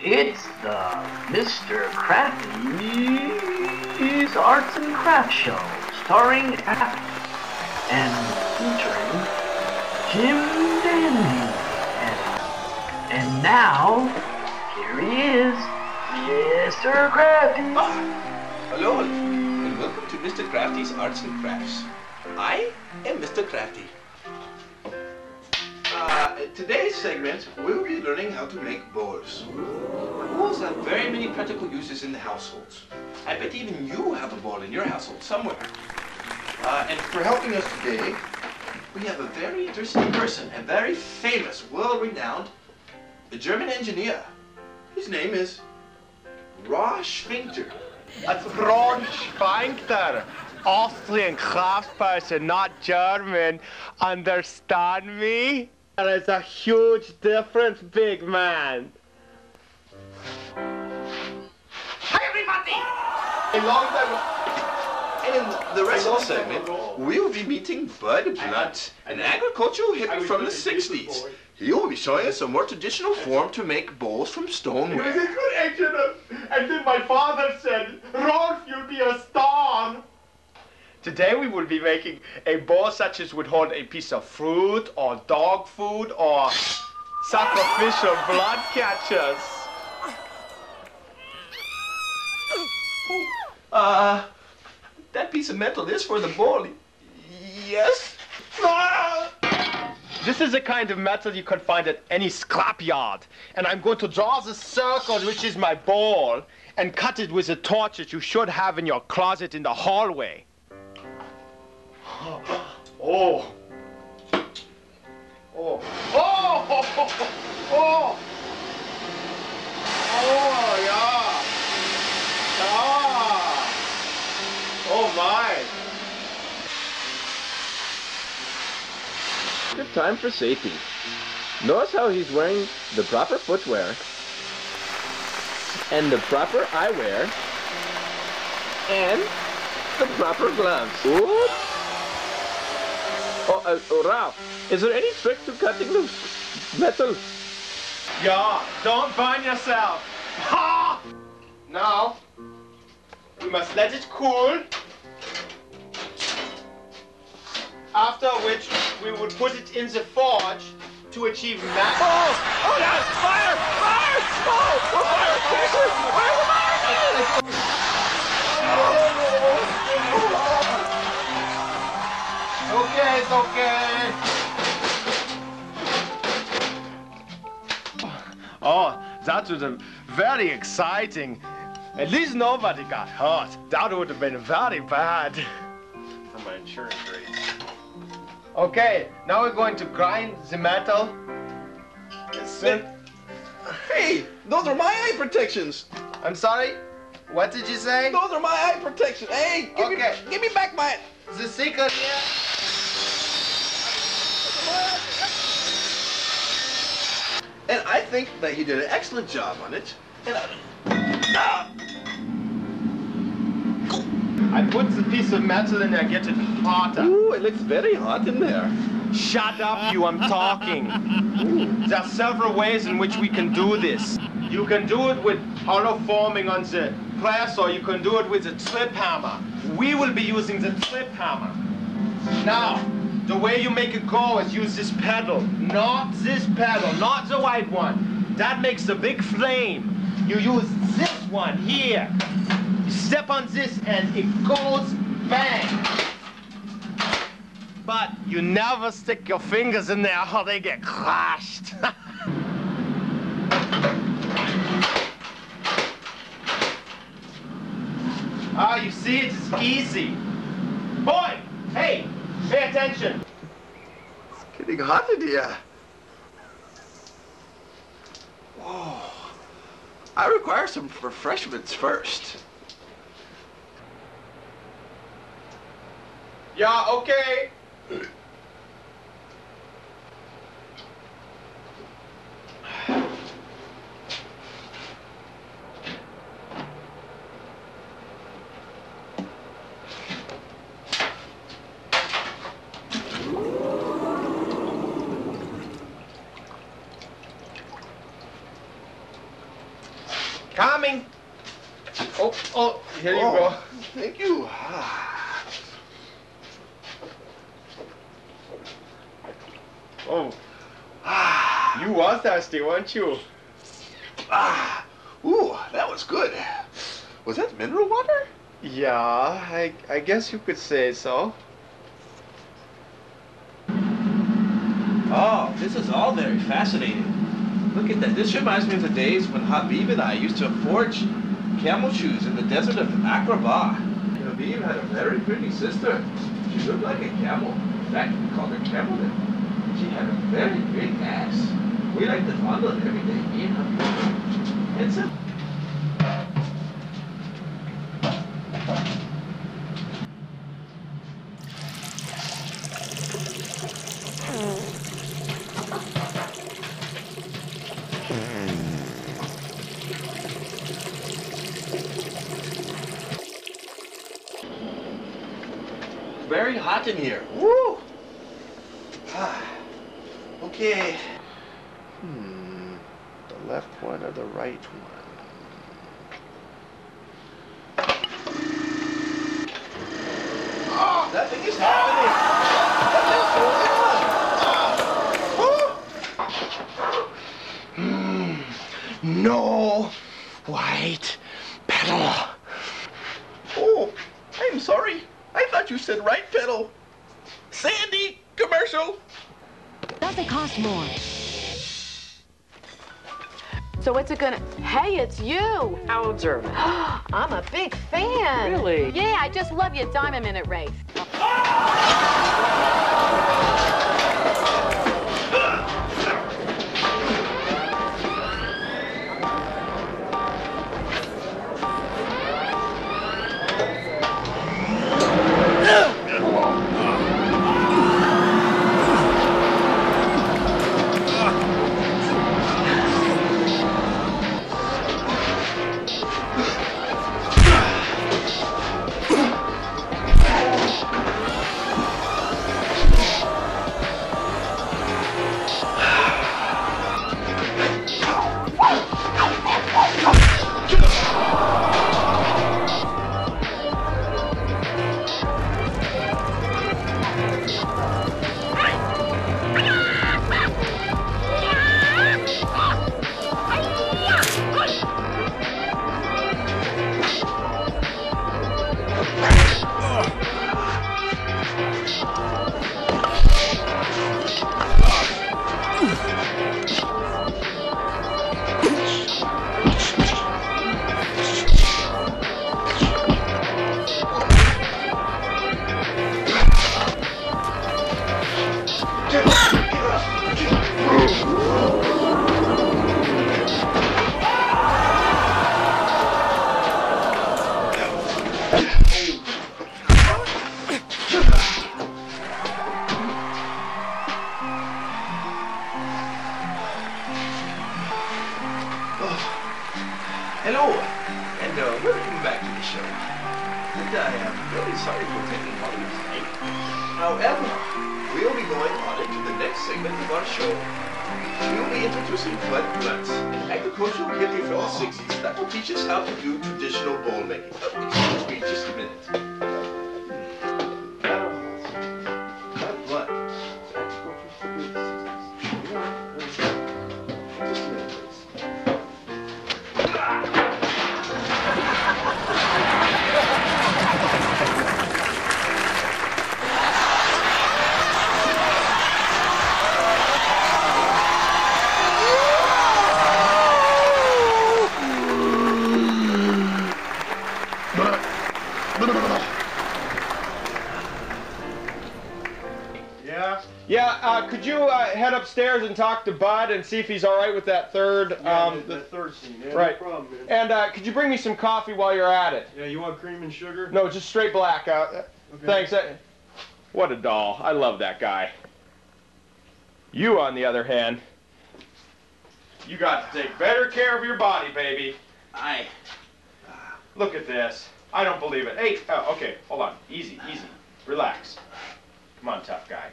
It's the Mr. Crafty's Arts and Crafts Show, starring and featuring Jim Dandy. And now, here he is, Mr. Crafty. Hello, and welcome to Mr. Crafty's Arts and Crafts. I am Mr. Crafty. Today's segment, we'll be learning how to make bows. Bows have very many practical uses in the households. I bet even you have a bowl in your household somewhere. And for helping us today, we have a very interesting person, a very famous, world-renowned German engineer. His name is Ross Finkter. Ross Finkter. Austrian craftsperson, not German. Understand me? There is a huge difference, big man. Hi, everybody! A long time. And in the rest of the segment, we will be meeting Bud Blunt, an agricultural hippie from the 60s. He will be showing us a more traditional form to make bowls from stoneware. He was a good engineer, and then my father said, Rolf, you'll be a star. Today we will be making a bowl such as would hold a piece of fruit or dog food or sacrificial blood catchers. That piece of metal is for the bowl. Yes? This is the kind of metal you could find at any scrapyard. And I'm going to draw the circle, which is my bowl, and cut it with a torch that you should have in your closet in the hallway. Oh. Oh. Oh. Oh. Oh. Oh, yeah. Ah. Oh, my. Good time for safety. Notice how he's wearing the proper footwear and the proper eyewear and the proper gloves. Oops. Oh, Ralph, is there any trick to cutting the metal? Yeah, don't burn yourself. Ha! Now, we must let it cool. After which, we would put it in the forge to achieve mass. Oh! Oh, yes! Fire! Fire! Oh! Fire! Fire! Okay, it's okay. Oh, that was very exciting. At least nobody got hurt. That would have been very bad for my insurance rates. Okay, now we're going to grind the metal. Hey, those are my eye protections. I'm sorry? What did you say? Those are my eye protections. Hey, give me back my... The secret here. And I think that you did an excellent job on it. And I put the piece of metal in there, get it hotter. Ooh, it looks very hot in there. Shut up, you, I'm talking. There are several ways in which we can do this. You can do it with hollow forming on the press, or you can do it with a trip hammer. We will be using the trip hammer. Now, the way you make it go is use this pedal. Not this pedal, not the white one. That makes a big flame. You use this one here. You step on this and it goes bang. But you never stick your fingers in there or they get crushed. Ah, you see, it's easy. Boy, hey, pay attention. it's getting hot in here. Whoa. I require some refreshments first. Yeah, okay. Coming. Oh, here you go. Thank you. Oh. You was thirsty, weren't you? Ooh, that was good. Was that mineral water? Yeah, I guess you could say so. Oh, this is all very fascinating. Look at that. This reminds me of the days when Habib and I used to forge camel shoes in the desert of Aqaba. Habib had a very pretty sister. She looked like a camel. In fact, we called her Camel then. She had a very big ass. We liked to fondle it every day, me and Habib. It's a... Very hot in here. Woo! Okay. The left one or the right one? Oh, nothing is happening. What is going on? No white pedal. Oh, I'm sorry. I thought you said right pedal. Sandy, commercial. Does it cost more? So what's it gonna... Hey, it's you! Alan Zerman. I'm a big fan. Really? Yeah, I just love your Diamond Minute race. Hello, and welcome back to the show. And I am really sorry for taking all your time. However, we'll be going on into the next segment of our show. We'll be introducing Bud Blunt, an agricultural hippie from the 60s that will teach us how to do traditional bowl making. Excuse me just a minute. Bud Blunt. Yeah, could you head upstairs and talk to Bud and see if he's all right with that third? The third scene. Yeah, right. No problem, man. And could you bring me some coffee while you're at it? Yeah, you want cream and sugar? No, just straight black. Okay. Thanks. What a doll. I love that guy. You, on the other hand, you got to take better care of your body, baby. Look at this. I don't believe it. Hey, okay, hold on. Easy, easy. Relax. Come on, tough guy.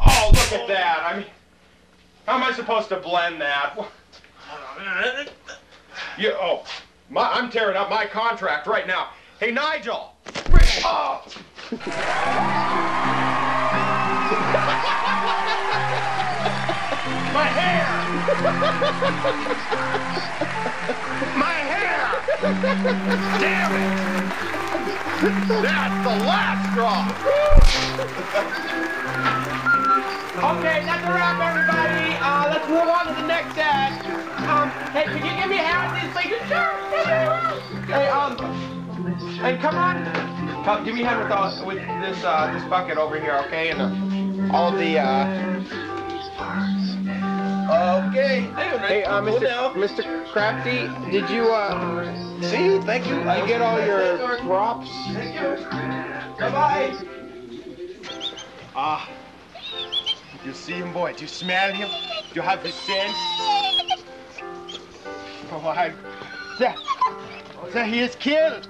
Oh, look at that. I mean, how am I supposed to blend that? What? I'm tearing up my contract right now. Hey, Nigel! Oh. My hair! My hair! Damn it! That's the last straw! Okay, that's a wrap, everybody. Let's move on to the next act. Hey, can you give me a hand with these, please? Sure. Hey, and come on. Give me a hand with this bucket over here, okay? And all the Okay. Hey, Mr. Crafty, did you See, thank you. you get all your props? Thank you. Bye-bye. You see him, boy? Do you smell him? Do you have his scent? Oh, there he is killed.